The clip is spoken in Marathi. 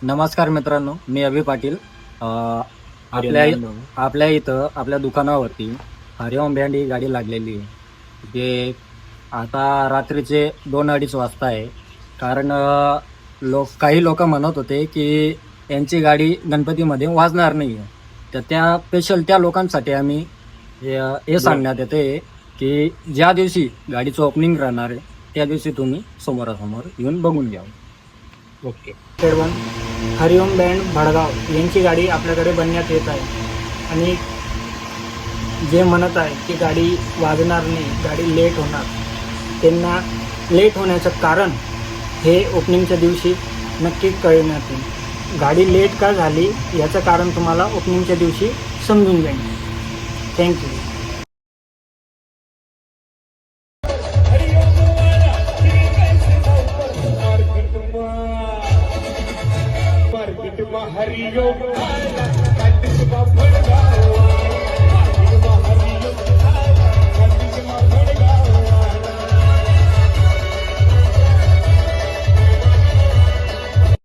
नमस्कार मित्रांनो, मी अभि पाटील. आपल्या इथं आपल्या दुकानावरती हरिओम बँड ही गाडी लागलेली आहे. जे आता रात्रीचे 2-2:30 वाजता आहे. कारण काही लोक म्हणत होते की यांची गाडी गणपतीमध्ये वाजणार नाही आहे. तर त्या स्पेशल त्या लोकांसाठी आम्ही हे सांगण्यात येते की ज्या दिवशी गाडीचं ओपनिंग राहणार आहे त्या दिवशी तुम्ही समोरासमोर येऊन बघून घ्या. ओके. वन हरिओम बँड भडगाव यांची गाडी आपल्याकडे बनण्यात येत आहे आणि जे म्हणत आहे की गाडी वाजणार नाही, गाडी लेट होणार, त्यांना लेट होण्याचं कारण हे ओपनिंगच्या दिवशी नक्की कळण्यात येईल. गाडी लेट का झाली याचं कारण तुम्हाला ओपनिंगच्या दिवशी समजून जाईल. थँक्यू. हरिओम